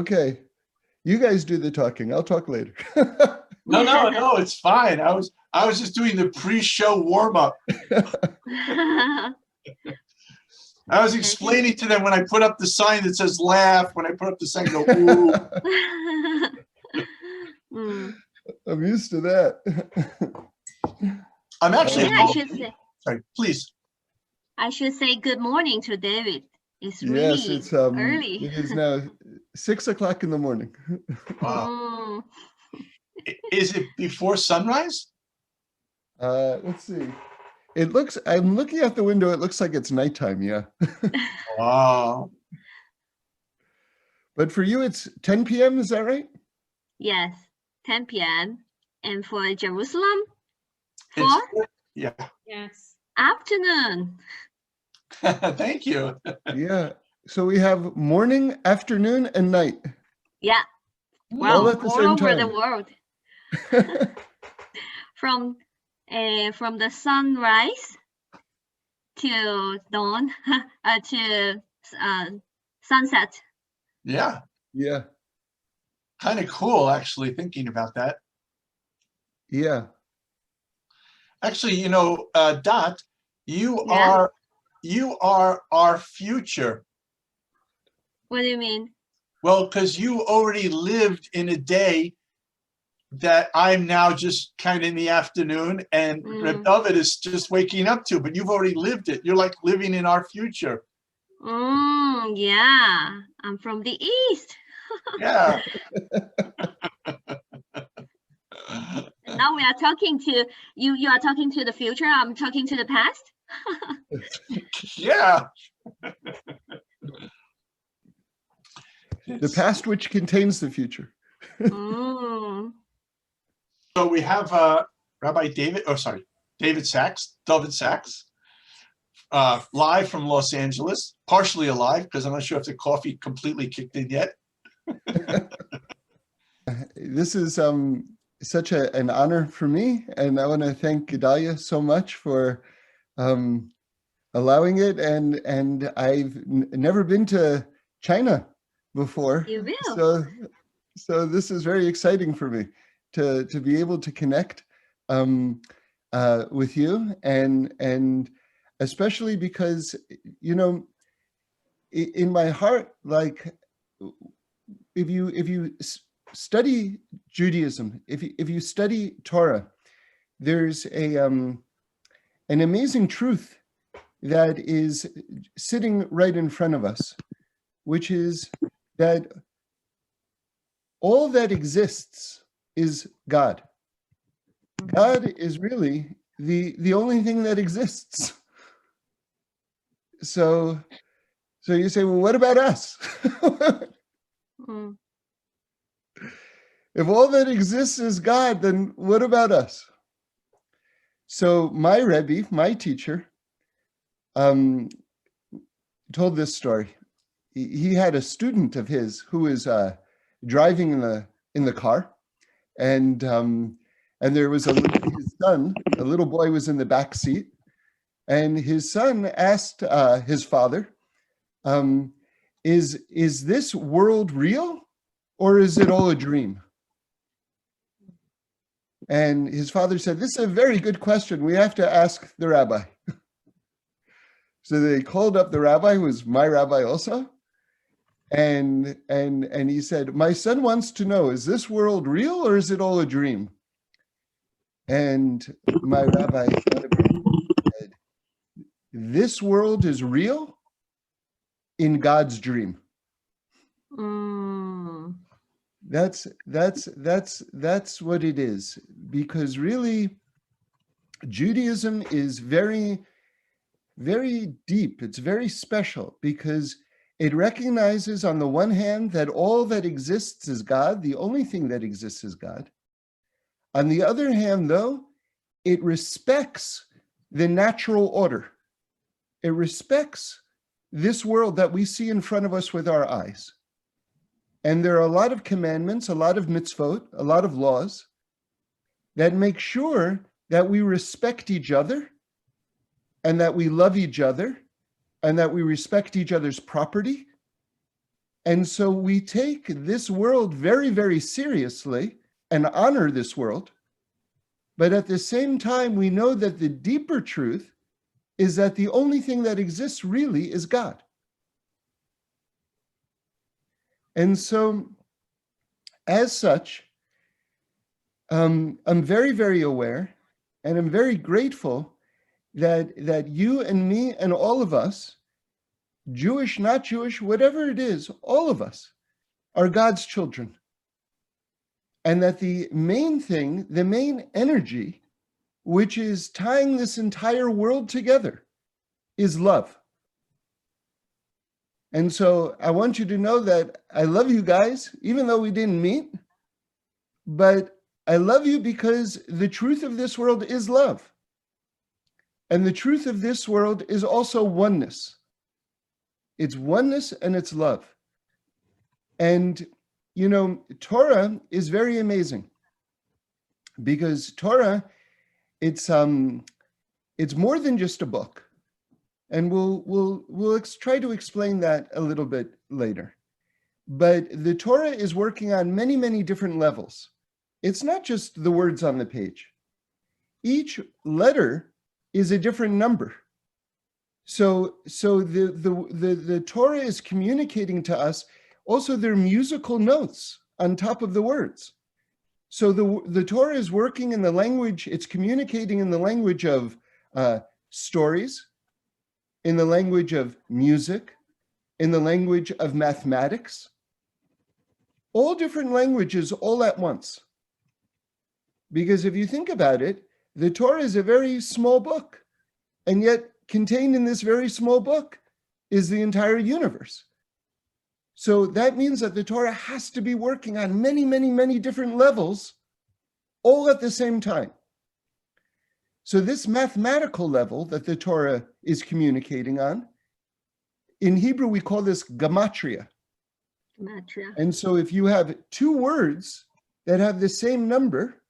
Okay. You guys do the talking. I'll talk later. No, it's fine. I was just doing the pre-show warm-up. I was explaining to them when I put up the sign that says laugh, when I put up the sign, go, ooh. I'm used to that. I'm actually, I should say, sorry, please. I should say good morning to David. It's really Yes, it's early. It is now 6 o'clock in the morning. Wow. Is it before sunrise? Let's see. I'm looking out the window. It looks like it's nighttime. Yeah. Wow. But for you, it's 10 p.m. Is that right? Yes, 10 p.m. And for Jerusalem, yeah. Yes. Afternoon. Thank you. Yeah. So we have morning, afternoon, and night. Yeah. All at the same all over time. the world. From the sunrise to dawn to sunset. Yeah. Yeah. Kind of cool, actually, thinking about that. Yeah. Actually, you know, Dot, you are our future. What do you mean? Well, because you already lived in a day that I'm now just kind of in the afternoon, and Reb David is just waking up to, but you've already lived it. You're like living in our future. Yeah, I'm from the East. Yeah. Now we are talking to you. You are talking to the future. I'm talking to the past. Yeah. The past, which contains the future. So we have Rabbi David, David Sachs, live from Los Angeles, partially alive, because I'm not sure if the coffee completely kicked in yet. This is such an honor for me, and I want to thank Gedalia so much for allowing it. And I've never been to China before. You will. So this is very exciting for me to be able to connect with you, and especially because, you know, in my heart, like if you study Judaism, if you study Torah, there's an amazing truth that is sitting right in front of us, which is that all that exists is God. God is really the only thing that exists. So you say, well, what about us? If all that exists is God, then what about us? So my Rebbe, my teacher, told this story. He had a student of his who was driving in the car, and there was his son, a little boy, was in the back seat, and his son asked his father, "Is this world real, or is it all a dream?" And his father said, "This is a very good question. We have to ask the rabbi." So they called up the rabbi, who was my rabbi also, and he said, "My son wants to know, is this world real or is it all a dream?" And my rabbi said, "This world is real in God's dream." That's what it is, because really Judaism is very, very deep. It's very special because it recognizes, on the one hand, that all that exists is God, the only thing that exists is God. On the other hand, though, it respects the natural order. It respects this world that we see in front of us with our eyes. And there are a lot of commandments, a lot of mitzvot, a lot of laws that make sure that we respect each other, and that we love each other, and that we respect each other's property, And so we take this world very, very seriously and honor this world. But at the same time, we know that the deeper truth is that the only thing that exists really is God. And so, as such, I'm very, very aware, and I'm very grateful that you and me and all of us, Jewish, not Jewish, whatever it is, all of us are God's children. And that the main thing, the main energy, which is tying this entire world together, is love. And so I want you to know that I love you guys, even though we didn't meet, but I love you because the truth of this world is love. And the truth of this world is also oneness. It's oneness and it's love. And, you know, Torah is very amazing because Torah, it's more than just a book. And we'll try to explain that a little bit later. But the Torah is working on many, many different levels. It's not just the words on the page. Each letter is a different number. So the Torah is communicating to us also their musical notes on top of the words. So the Torah is working in the language, it's communicating in the language of stories, in the language of music, in the language of mathematics, all different languages all at once. Because if you think about it, the Torah is a very small book, and yet contained in this very small book is the entire universe. So that means that the Torah has to be working on many, many, many different levels, all at the same time. So this mathematical level that the Torah is communicating on, in Hebrew we call this gematria. Gematria. And so if you have two words that have the same number,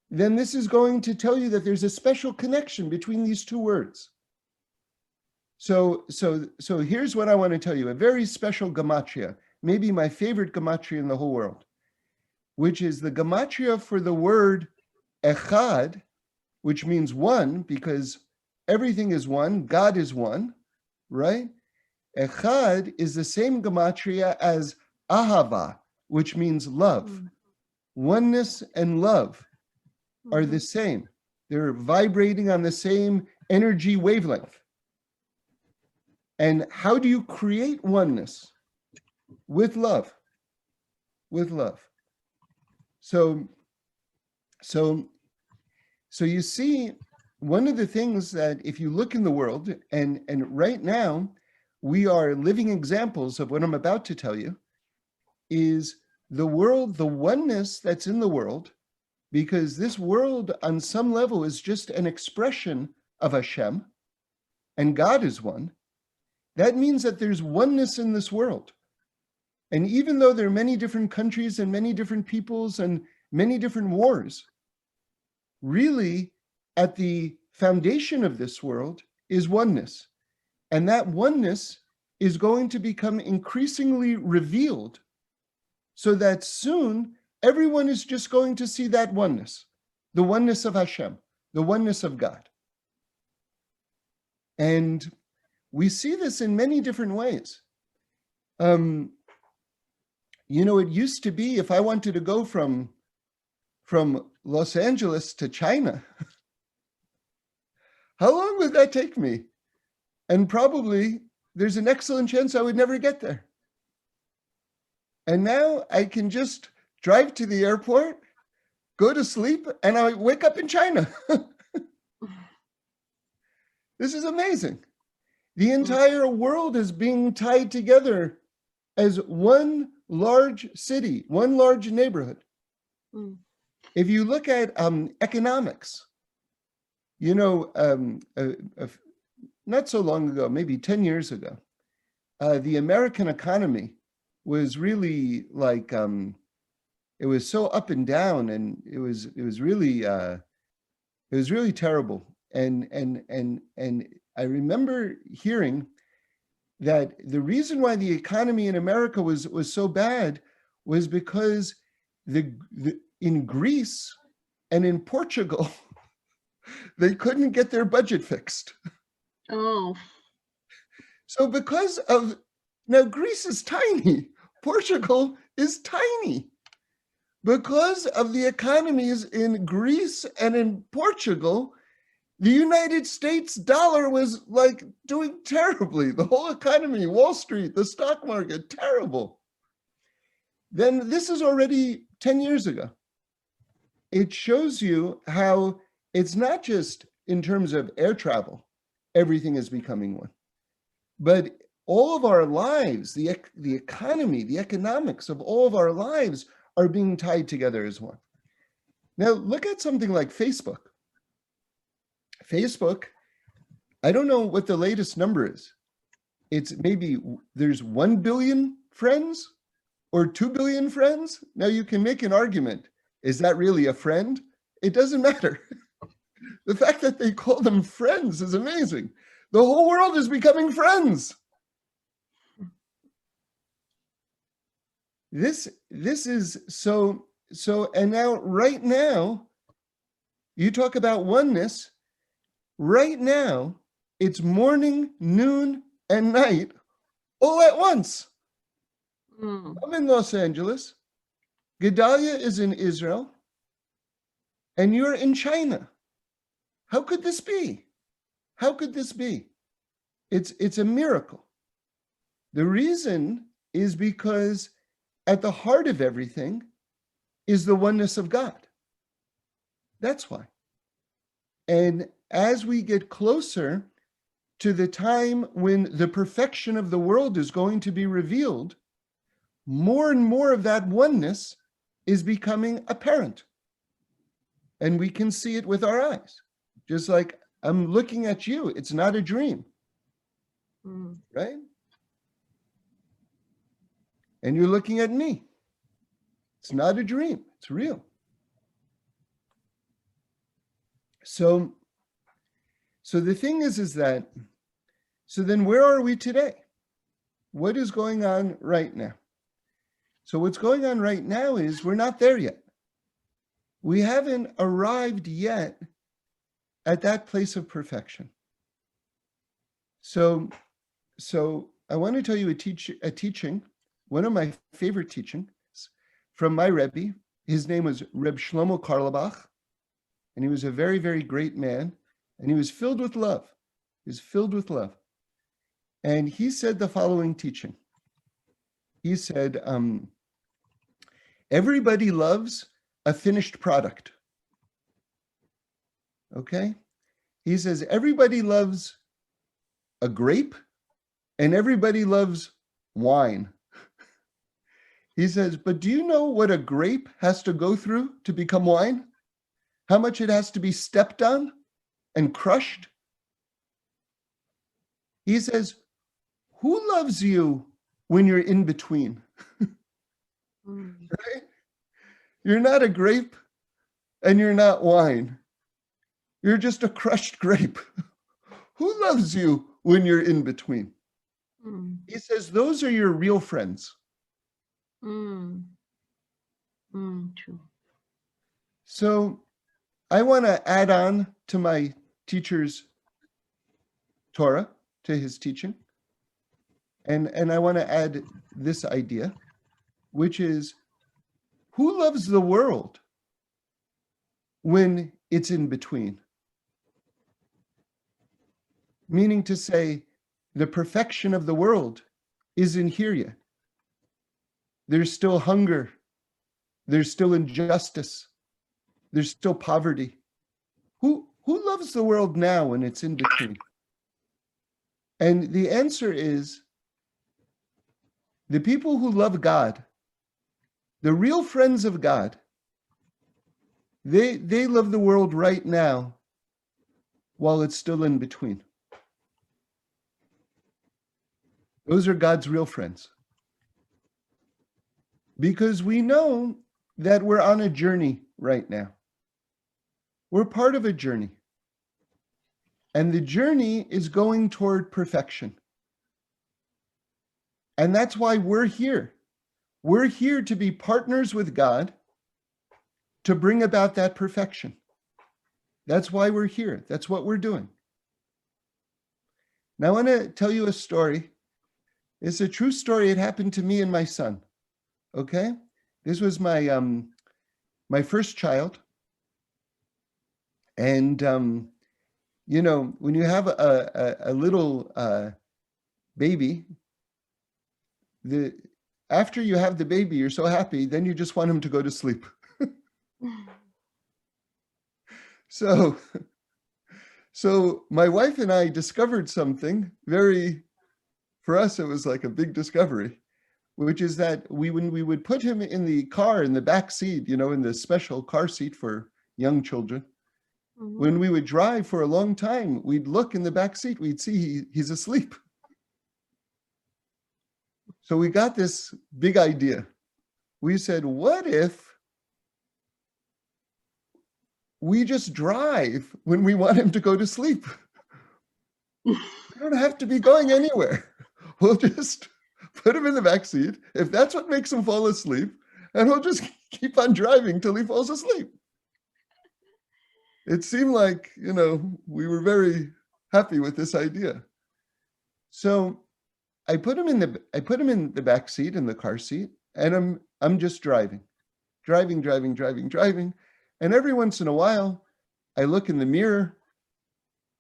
then this is going to tell you that there's a special connection between these two words. So here's what I want to tell you, a very special gematria, maybe my favorite gematria in the whole world, which is the gematria for the word echad, which means one, because everything is one, God is one, right? Echad is the same gematria as ahava, which means love. Oneness and love are the same. They're vibrating on the same energy wavelength. And how do you create oneness? With love. With love. So you see, one of the things that if you look in the world, and right now we are living examples of what I'm about to tell you, is the world, the oneness that's in the world, because this world on some level is just an expression of Hashem, and God is one. That means that there's oneness in this world. And even though there are many different countries and many different peoples and many different wars, really at the foundation of this world is oneness. And that oneness is going to become increasingly revealed so that soon everyone is just going to see that oneness, the oneness of Hashem, the oneness of God. And we see this in many different ways. You know, it used to be if I wanted to go from Los Angeles to China, how long would that take me? And probably there's an excellent chance I would never get there. And now I can just drive to the airport, go to sleep, and I wake up in China. This is amazing. The entire world is being tied together as one large city, one large neighborhood. If you look at economics, you know, not so long ago, maybe 10 years ago, the American economy was really like, it was so up and down, and it was really terrible. And I remember hearing that the reason why the economy in America was so bad was because in Greece and in Portugal, they couldn't get their budget fixed. Oh. So because of, now Greece is tiny, Portugal is tiny. Because of the economies in Greece and in Portugal, the United States dollar was like doing terribly. The whole economy, Wall Street, the stock market, terrible. Then this is already 10 years ago. It shows you how it's not just in terms of air travel, everything is becoming one, but all of our lives, the economy, the economics of all of our lives are being tied together as one. Now, look at something like Facebook. Facebook, I don't know what the latest number is. It's maybe there's 1 billion friends or 2 billion friends. Now you can make an argument. Is that really a friend? It doesn't matter. The fact that they call them friends is amazing. The whole world is becoming friends. This is so, and now, right now, you talk about oneness. Right now, it's morning, noon, and night all at once. I'm in Los Angeles. Gedalia is in Israel. And you're in China. How could this be? How could this be? It's a miracle. The reason is because at the heart of everything is the oneness of God. That's why. And as we get closer to the time when the perfection of the world is going to be revealed, more and more of that oneness is becoming apparent. And we can see it with our eyes. Just like I'm looking at you, it's not a dream, right? And you're looking at me. It's not a dream, it's real. So the thing is that, so then where are we today? What is going on right now? So what's going on right now is we're not there yet. We haven't arrived yet at that place of perfection. So I want to tell you a teaching, one of my favorite teachings from my Rebbe. His name was Reb Shlomo Karlebach, and he was a very, very great man, and he was filled with love. He was filled with love. And he said the following teaching. He said, everybody loves a finished product. Okay? He says, everybody loves a grape and everybody loves wine. He says, but do you know what a grape has to go through to become wine? How much it has to be stepped on and crushed? He says, who loves you when you're in between? Right? You're not a grape and you're not wine. You're just a crushed grape. Who loves you when you're in between? He says, those are your real friends. True. So I want to add on to my teacher's Torah, to his teaching. And I want to add this idea, which is, who loves the world when it's in between? Meaning to say, the perfection of the world isn't here yet. There's still hunger. There's still injustice. There's still poverty. Who loves the world now when it's in between? And the answer is the people who love God, the real friends of God, they love the world right now while it's still in between. Those are God's real friends. Because we know that we're on a journey right now. We're part of a journey. And the journey is going toward perfection. And that's why we're here. We're here to be partners with God to bring about that perfection. That's why we're here. That's what we're doing. Now, I want to tell you a story. It's a true story. It happened to me and my son. Okay? This was my first child. And, you know, when you have a little baby, after you have the baby, you're so happy, then you just want him to go to sleep. So my wife and I discovered something for us, it was like a big discovery, which is that when we would put him in the car, in the back seat, you know, in the special car seat for young children, when we would drive for a long time, we'd look in the back seat, we'd see he's asleep. So we got this big idea. We said, what if we just drive when we want him to go to sleep? We don't have to be going anywhere. We'll just put him in the back seat. If that's what makes him fall asleep, and we'll just keep on driving till he falls asleep. It seemed like, you know, we were very happy with this idea. So I put him in the back seat, in the car seat, and I'm just driving. And every once in a while, I look in the mirror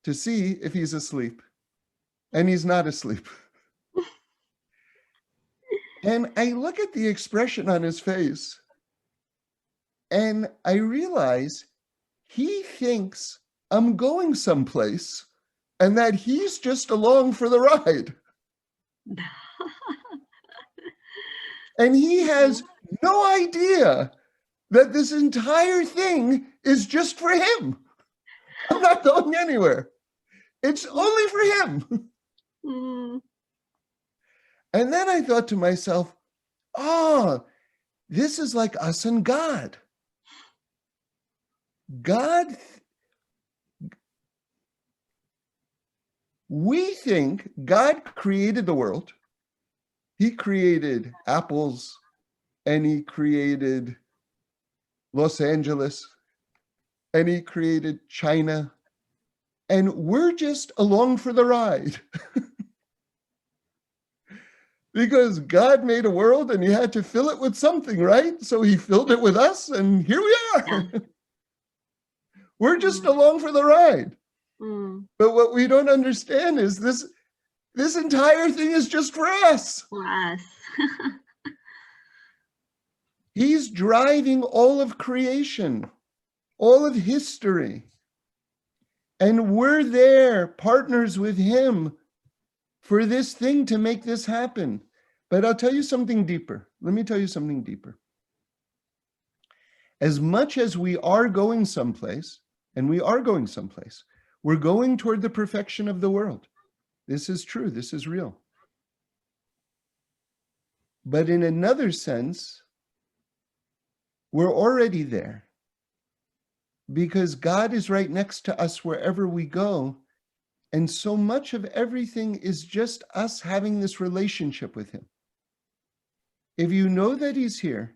to see if he's asleep. And he's not asleep. And I look at the expression on his face, and I realize he thinks I'm going someplace and that he's just along for the ride. And he has no idea that this entire thing is just for him. I'm not going anywhere. It's only for him. And then I thought to myself, oh, this is like us and God. We think God created the world. He created apples, and he created Los Angeles, and he created China, and we're just along for the ride. Because God made a world and he had to fill it with something, right? So he filled it with us, and here we are. We're just along for the ride. But what we don't understand is this entire thing is just for us. For us. He's driving all of creation, all of history. And we're there, partners with him, for this thing to make this happen. But I'll tell you something deeper. Let me tell you something deeper. As much as we are going someplace, and we are going someplace, we're going toward the perfection of the world. This is true. This is real. But in another sense, we're already there, because God is right next to us wherever we go. And so much of everything is just us having this relationship with him. If you know that he's here,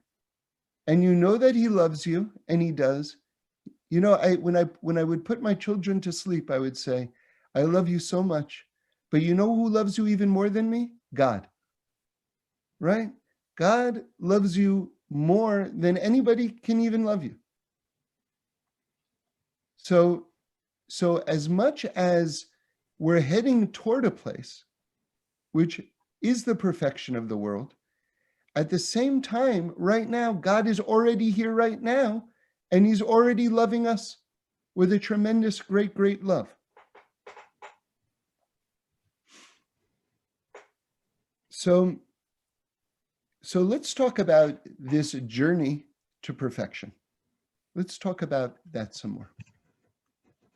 and you know that he loves you, and he does, you know, when I would put my children to sleep, I would say, I love you so much, but you know who loves you even more than me? God, right? God loves you more than anybody can even love you. So as much as we're heading toward a place which is the perfection of the world, at the same time, right now, God is already here right now, and he's already loving us with a tremendous, great, great love. So let's talk about this journey to perfection. Let's talk about that some more,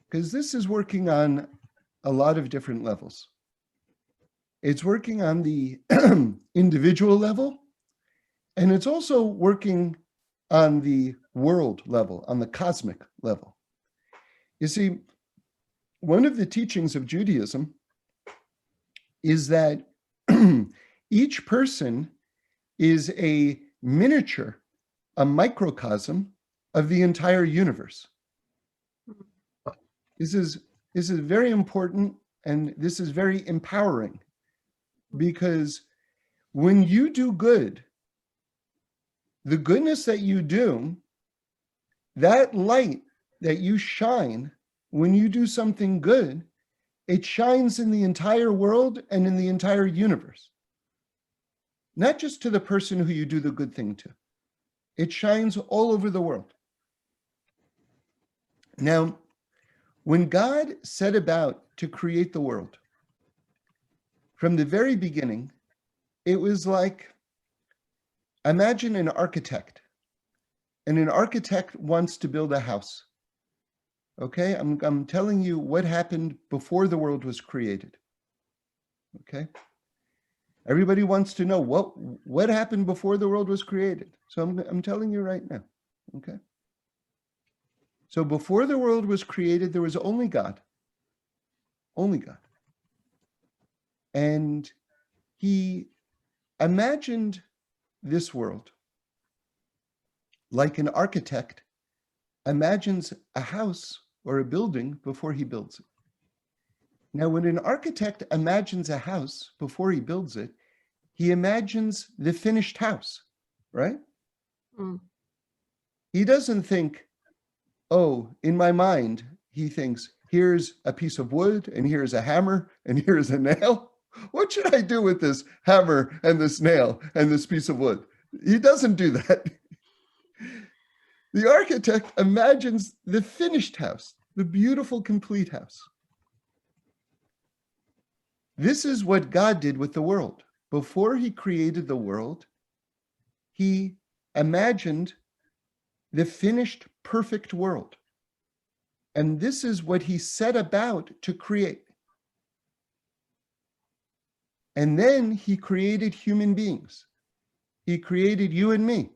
because this is working on a lot of different levels. It's working on the individual level, and it's also working on the world level, on the cosmic level. You see, one of the teachings of Judaism is that each person is a miniature, a microcosm of the entire universe. This is very important, and this is very empowering, because when you do good, the goodness that you do, that light that you shine when you do something good, it shines in the entire world and in the entire universe. Not just to the person who you do the good thing to. It shines all over the world. Now, when God set about to create the world, from the very beginning, it was like, imagine an architect, and an architect wants to build a house. Okay, I'm telling you what happened before the world was created. Okay, everybody wants to know what happened before the world was created. So I'm telling you right now. Okay, so before the world was created, there was only God, and He imagined this world like an architect imagines a house or a building before he builds it. Now, when an architect imagines a house before he builds it, he imagines the finished house, right? Mm. He doesn't think, oh, in my mind, he thinks, here's a piece of wood, and here's a hammer, and here's a nail. What should I do with this hammer and this nail and this piece of wood? He doesn't do that. The architect imagines the finished house, the beautiful, complete house. This is what God did with the world. Before he created the world, he imagined the finished, perfect world. And this is what he set about to create. And then he created human beings. He created you and me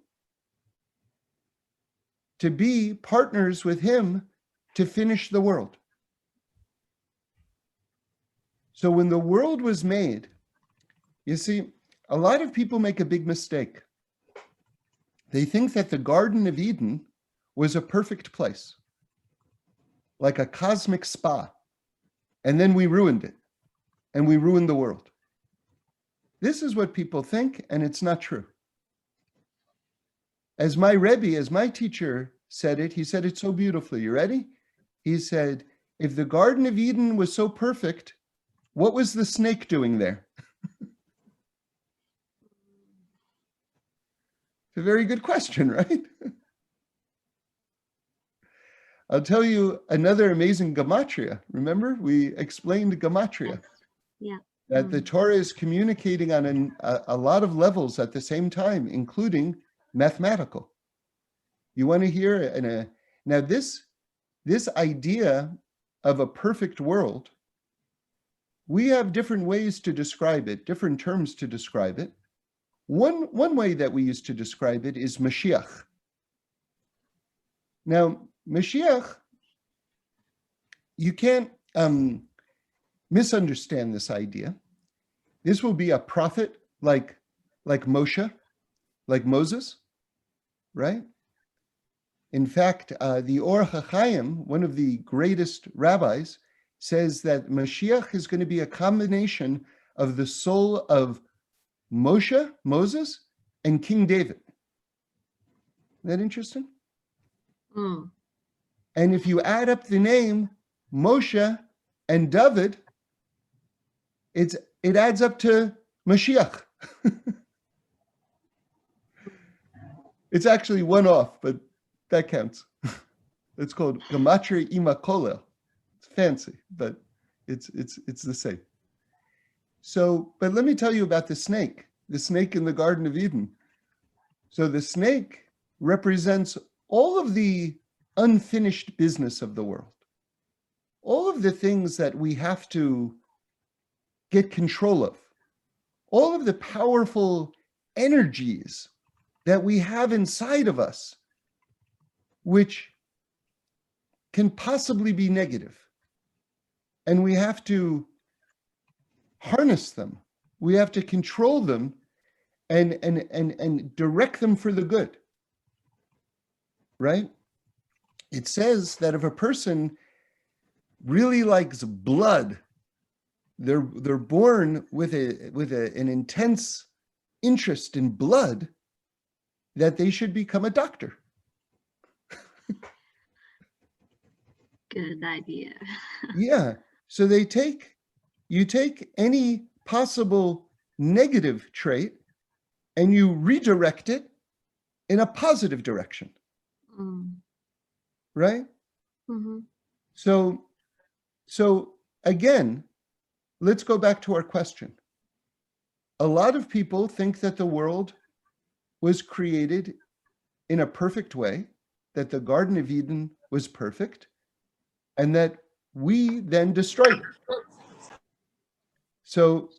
to be partners with him to finish the world. So when the world was made, you see, a lot of people make a big mistake. They think that the Garden of Eden was a perfect place, like a cosmic spa, and then we ruined it, and we ruined the world. This is what people think, and it's not true. As my Rebbe, as my teacher said it, he said it so beautifully. You ready? He said, if the Garden of Eden was so perfect, what was the snake doing there? It's a very good question, right? I'll tell you another amazing gematria. Remember, we explained gematria. Yeah. That the Torah is communicating on a lot of levels at the same time, including mathematical. You want to hear now this idea of a perfect world, we have different ways to describe it, different terms to describe it. One way that we use to describe it is Mashiach. Now, Mashiach, you can't misunderstand this idea. This will be a prophet like Moshe, like Moses, right? In fact, the Or HaChaim, one of the greatest rabbis, says that Mashiach is going to be a combination of the soul of Moshe, Moses, and King David. Isn't that interesting? Mm. And if you add up the name Moshe and David, it adds up to Mashiach. It's actually one off, but that counts. It's called Gematria Ima Kolel. It's fancy, but it's the same. So, but let me tell you about the snake in the Garden of Eden. So the snake represents all of the unfinished business of the world. All of the things that we have to get control of. All of the powerful energies that we have inside of us, which can possibly be negative. And we have to harness them We have to control them and direct them for the good. Right? It says that if a person really likes blood, they're born with an intense interest in blood, that they should become a doctor. Good idea. Yeah. So you take any possible negative trait and you redirect it in a positive direction. Right? Mm-hmm. So again, let's go back to our question. A lot of people think that the world was created in a perfect way, that the Garden of Eden was perfect, and that we then destroyed it. So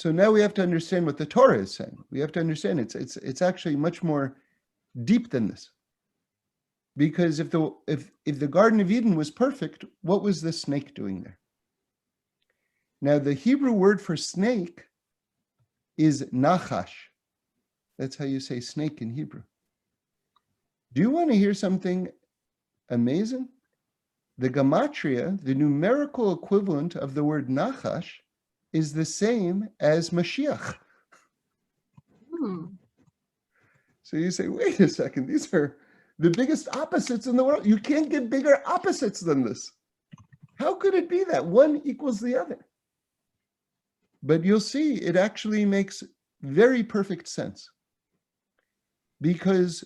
now we have to understand what the Torah is saying. We have to understand it's actually much more deep than this. Because if the Garden of Eden was perfect, what was the snake doing there? Now, the Hebrew word for snake is nachash. That's how you say snake in Hebrew. Do you want to hear something amazing? The gematria, the numerical equivalent of the word nachash, is the same as Mashiach. So you say, wait a second, these are the biggest opposites in the world. You can't get bigger opposites than this. How could it be that one equals the other? But you'll see it actually makes very perfect sense. Because,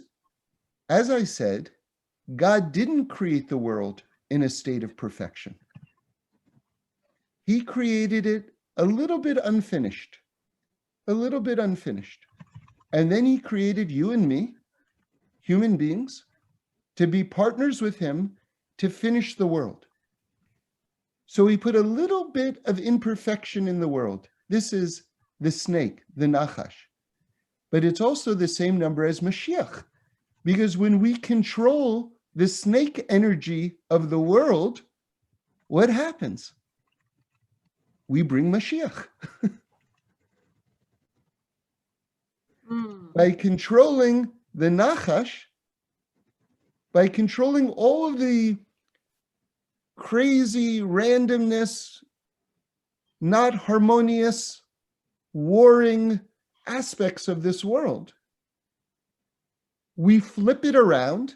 as I said, God didn't create the world in a state of perfection. He created it a little bit unfinished. And then he created you and me, human beings, to be partners with him to finish the world. So he put a little bit of imperfection in the world. This is the snake, the nachash. But it's also the same number as Mashiach. Because when we control the snake energy of the world, what happens? We bring Mashiach. By controlling the nachash, by controlling all of the crazy randomness, not harmonious, warring aspects of this world, we flip it around,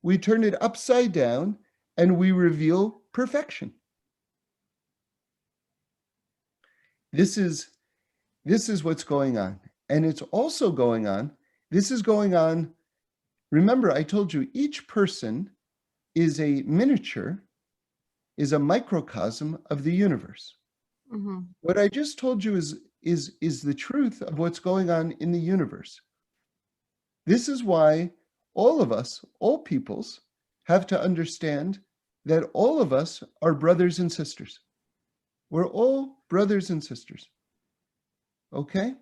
we turn it upside down, and we reveal perfection. This is what's going on. And it's also going on, remember I told you each person is a miniature, is a microcosm of the universe. Mm-hmm. What I just told you is the truth of what's going on in the universe. This is why all of us, all peoples, have to understand that all of us are brothers and sisters. We're all brothers and sisters. Okay?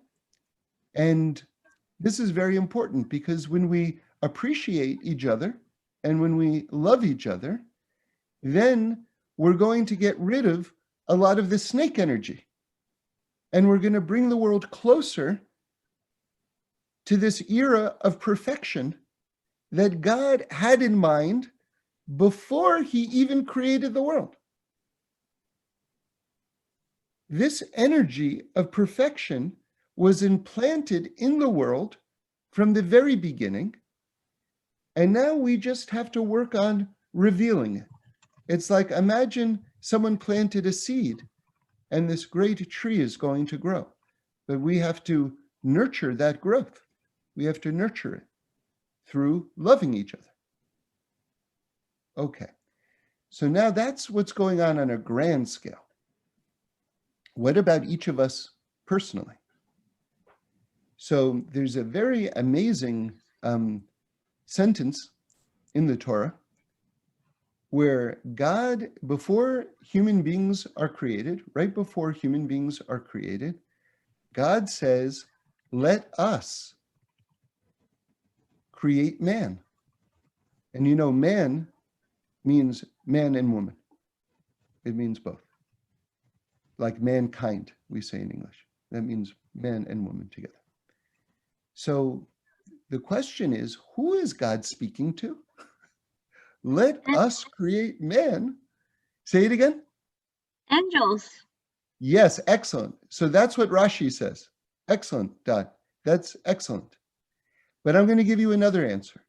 And this is very important because when we appreciate each other and when we love each other, then we're going to get rid of a lot of the snake energy. And we're going to bring the world closer to this era of perfection that God had in mind before he even created the world. This energy of perfection was implanted in the world from the very beginning, and now we just have to work on revealing it. It's like, imagine someone planted a seed and this great tree is going to grow, but we have to nurture that growth. We have to nurture it through loving each other. Okay, so now that's what's going on a grand scale. What about each of us personally? So there's a very amazing sentence in the Torah where God, before human beings are created, right before human beings are created, God says, let us create man. And you know, man means man and woman. It means both. Like mankind, we say in English. That means man and woman together. So the question is, who is God speaking to? Let us create man. Say it again. Angels. Yes, excellent. So that's what Rashi says. Excellent, Dot. That's excellent. But I'm going to give you another answer.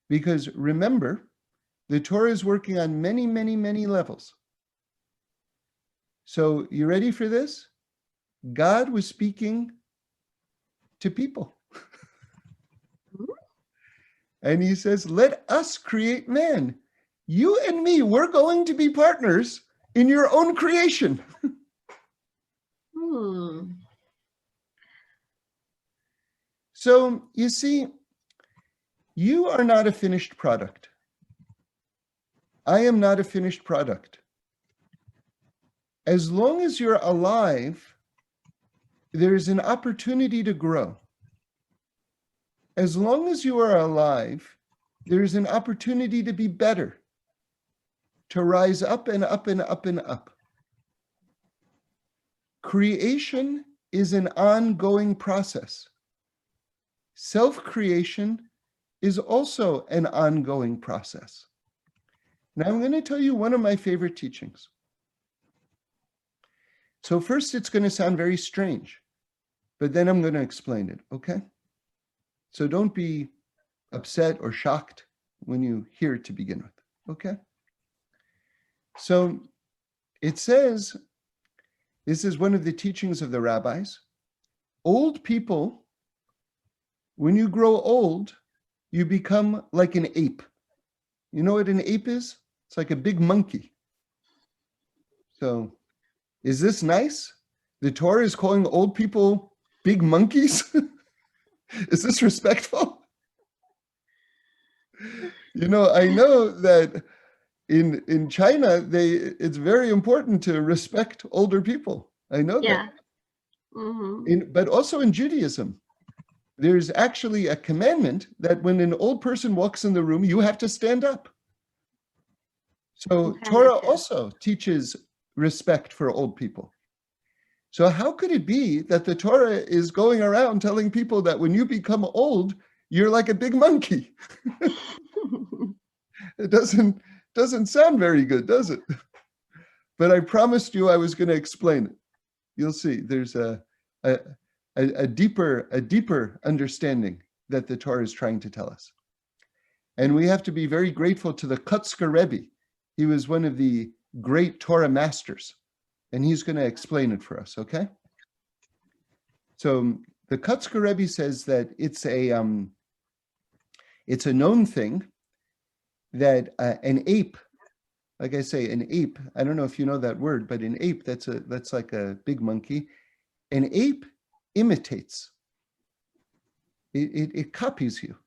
Because remember, the Torah is working on many, many, many levels. So you ready for this? God was speaking to people. And he says, let us create man. You and me, we're going to be partners in your own creation. So you see, you are not a finished product. I am not a finished product. As long as you're alive, there's an opportunity to grow. As long as you are alive, there's an opportunity to be better, to rise up and up and up and up. Creation is an ongoing process. Self-creation is also an ongoing process. Now I'm going to tell you one of my favorite teachings. So first it's going to sound very strange, but then I'm going to explain it, okay? So don't be upset or shocked when you hear it to begin with, okay? So it says, this is one of the teachings of the rabbis, old people, when you grow old, you become like an ape. You know what an ape is? It's like a big monkey. So is this nice? The Torah is calling old people big monkeys? Is this respectful? You know, I know that in China, it's very important to respect older people. I know that. But also in Judaism, there's actually a commandment that when an old person walks in the room, you have to stand up. So Torah also teaches respect for old people. So how could it be that the Torah is going around telling people that when you become old, you're like a big monkey? It doesn't sound very good, does it? But I promised you I was going to explain it. You'll see there's a deeper understanding that the Torah is trying to tell us. And we have to be very grateful to the Kutzker Rebbe. He was one of the great Torah masters, and he's going to explain it for us, okay? So the Kutzker Rebbe says that it's a known thing that an ape, like I say, an ape, I don't know if you know that word, but an ape, that's like a big monkey. An ape imitates. It copies you.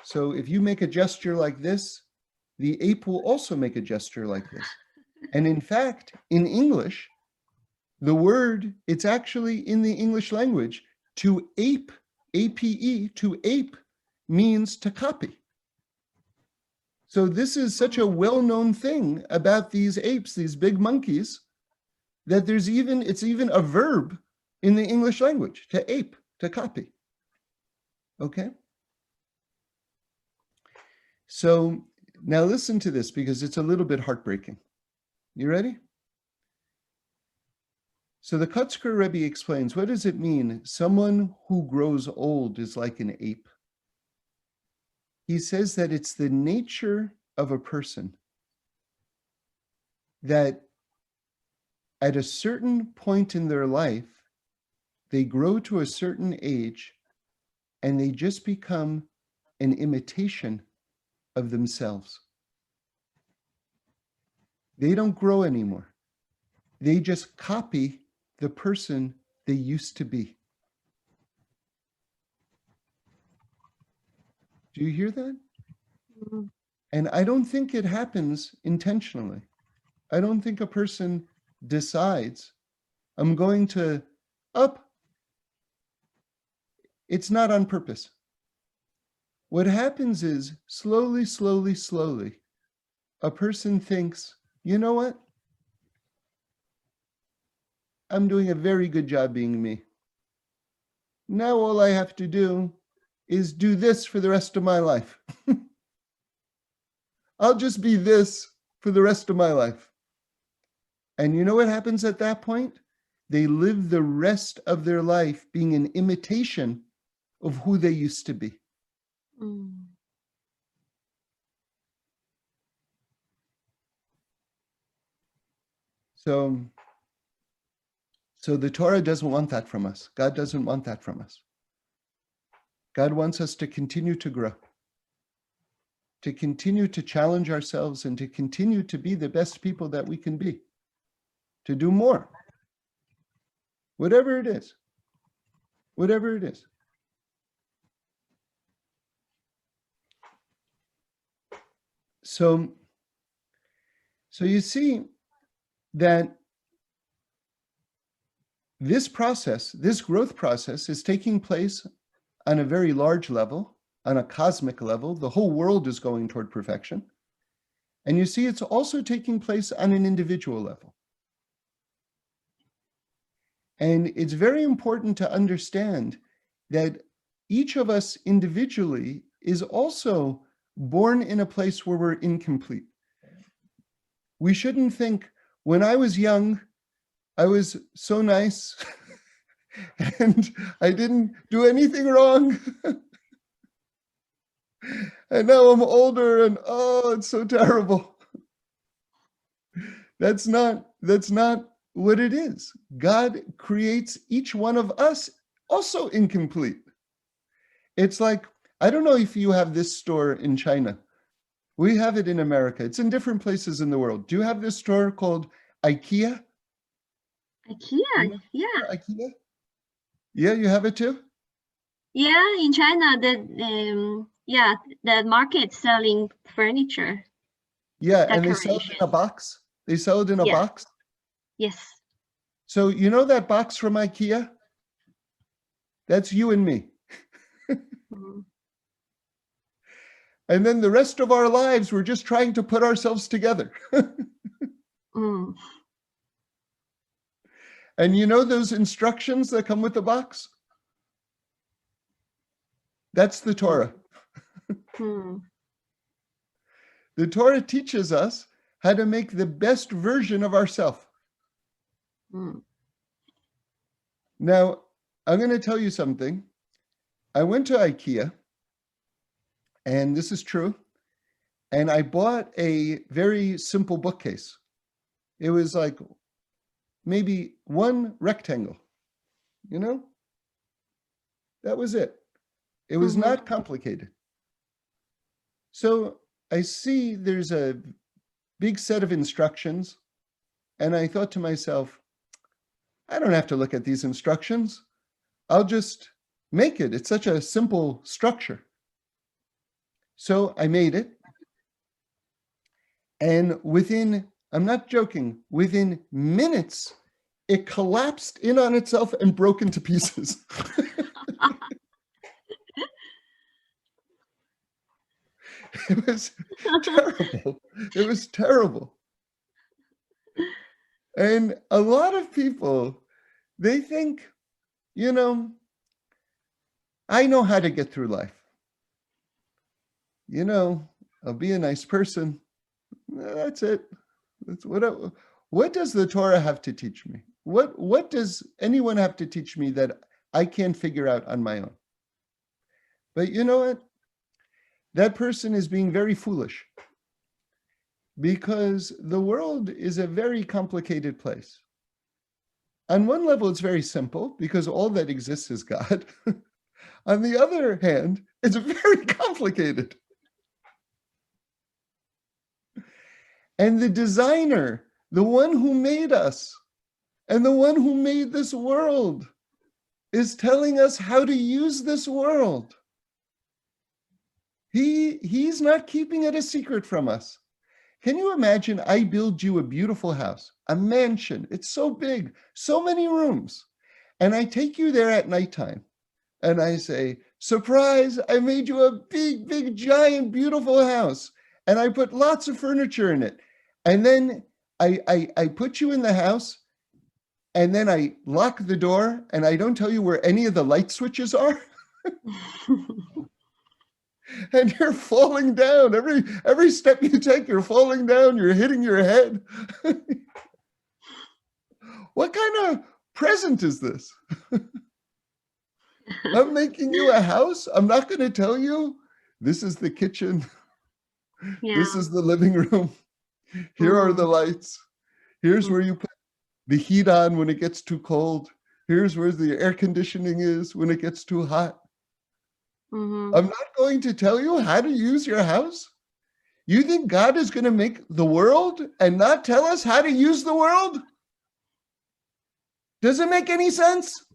So if you make a gesture like this, the ape will also make a gesture like this. And in fact, in English, the word, it's actually in the English language, to ape, A-P-E, to ape means to copy. So this is such a well-known thing about these apes, these big monkeys, that it's even a verb in the English language, to ape, to copy. Okay? So now listen to this because it's a little bit heartbreaking. You ready? So the Kutzker Rebbe explains, what does it mean? Someone who grows old is like an ape. He says that it's the nature of a person that at a certain point in their life, they grow to a certain age and they just become an imitation of themselves. They don't grow anymore. They just copy the person they used to be. Do you hear that? Mm-hmm. And I don't think it happens intentionally. I don't think a person decides, I'm going to up. It's not on purpose. What happens is slowly, slowly, slowly, a person thinks, you know what? I'm doing a very good job being me. Now all I have to do is do this for the rest of my life. I'll just be this for the rest of my life. And you know what happens at that point? They live the rest of their life being an imitation of who they used to be. Mm. So the Torah doesn't want that from us. God doesn't want that from us. God wants us to continue to grow, to continue to challenge ourselves, and to continue to be the best people that we can be, to do more, whatever it is, whatever it is. So you see that this process, this growth process, is taking place on a very large level, on a cosmic level. The whole world is going toward perfection. And you see, it's also taking place on an individual level. And it's very important to understand that each of us individually is also born in a place where we're incomplete. We shouldn't think, when I was young, I was so nice and I didn't do anything wrong. And now I'm older and oh, it's so terrible. That's not what it is. God creates each one of us also incomplete. It's like, I don't know if you have this store in China. We have it in America. It's in different places in the world. Do you have this store called IKEA? IKEA, yeah. IKEA? Yeah, you have it too? Yeah, in China, the market selling furniture. Yeah, and they sell it in a box. They sell it in a box. Yes. So you know that box from IKEA? That's you and me. Mm. And then the rest of our lives, we're just trying to put ourselves together. Mm. And you know those instructions that come with the box? That's the Torah. Mm. The Torah teaches us how to make the best version of ourselves. Mm. Now, I'm going to tell you something. I went to IKEA, and this is true, and I bought a very simple bookcase. It was like maybe one rectangle, you know? That was it. It was not complicated. So I see there's a big set of instructions, and I thought to myself, I don't have to look at these instructions. I'll just make it. It's such a simple structure. So I made it. And within, I'm not joking, within minutes, it collapsed in on itself and broke into pieces. It was terrible. It was terrible. And a lot of people, they think, you know, I know how to get through life. You know, I'll be a nice person. That's it. That's what does the Torah have to teach me? What does anyone have to teach me that I can't figure out on my own? But you know what? That person is being very foolish, because the world is a very complicated place. On one level, it's very simple because all that exists is God. On the other hand, it's very complicated. And the designer, the one who made us, and the one who made this world, is telling us how to use this world. He's not keeping it a secret from us. Can you imagine I build you a beautiful house, a mansion? It's so big, so many rooms. And I take you there at nighttime and I say, surprise, I made you a big, big, giant, beautiful house. And I put lots of furniture in it. And then I put you in the house and then I lock the door and I don't tell you where any of the light switches are. And you're falling down. Every step you take, you're falling down, you're hitting your head. What kind of present is this? I'm making you a house. I'm not going to tell you this is the kitchen. Yeah. This is the living room. Here are the lights. Here's where you put the heat on when it gets too cold. Here's where the air conditioning is when it gets too hot. I'm not going to tell you how to use your house. You think God is going to make the world and not tell us how to use the world? Does it make any sense?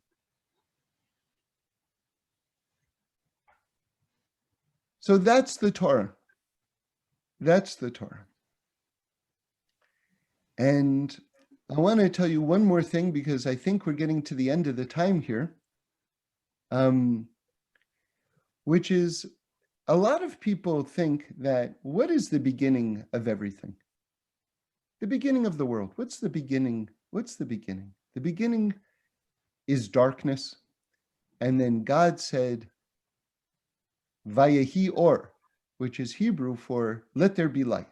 So that's the Torah. That's the Torah. And I want to tell you one more thing because I think we're getting to the end of the time here, which is a lot of people think that what is the beginning of everything? The beginning of the world. What's the beginning? What's the beginning? The beginning is darkness. And then God said, Vayehi or, which is Hebrew for let there be light.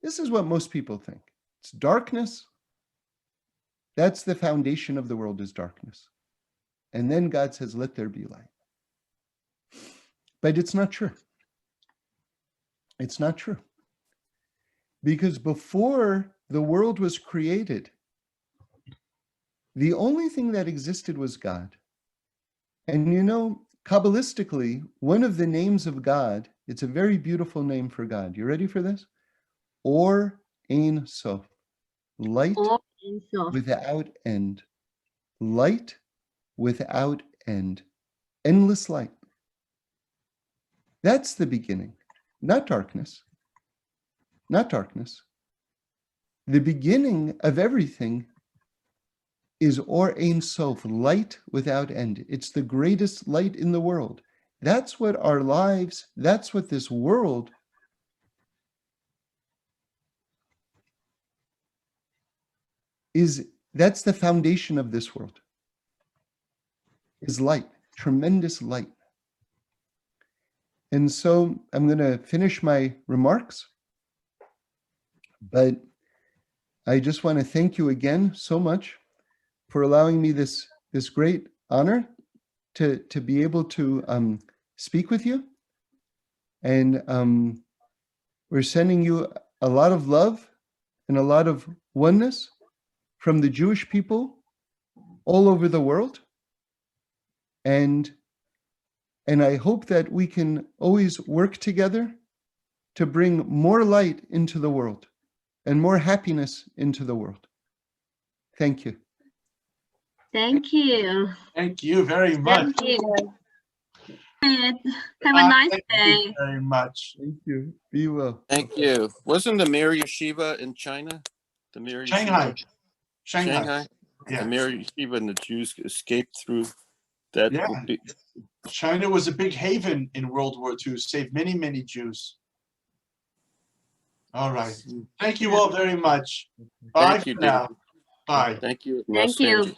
This is what most people think. It's darkness. That's the foundation of the world, is darkness. And then God says, let there be light. But it's not true. It's not true. Because before the world was created, the only thing that existed was God. And you know, Kabbalistically, one of the names of God, it's a very beautiful name for God. You ready for this? Or Ein Sof. Light without end. Light without end. Endless light. That's the beginning, not darkness. Not darkness. The beginning of everything is Or Ein Sof, light without end. It's the greatest light in the world. That's what our lives, that's what this world is. That's the foundation of this world, is light, tremendous light. And so I'm going to finish my remarks, but I just want to thank you again so much for allowing me this great honor to be able to speak with you. And we're sending you a lot of love and a lot of oneness from the Jewish people all over the world. And I hope that we can always work together to bring more light into the world and more happiness into the world. Thank you. Thank you. Thank you very much. Thank you. Have a nice Thank day. you very much. Thank you. Be well. Thank you. Wasn't the Mir Yeshiva in China? The Mir Shanghai. Yeshiva? Shanghai. The Yeah. Mir Yeshiva and the Jews escaped through that. Yeah. China was a big haven in World War II, saved many, many Jews. All right. Thank you all very much. Bye Thank you, for now. David. Bye. Thank you. Thank you.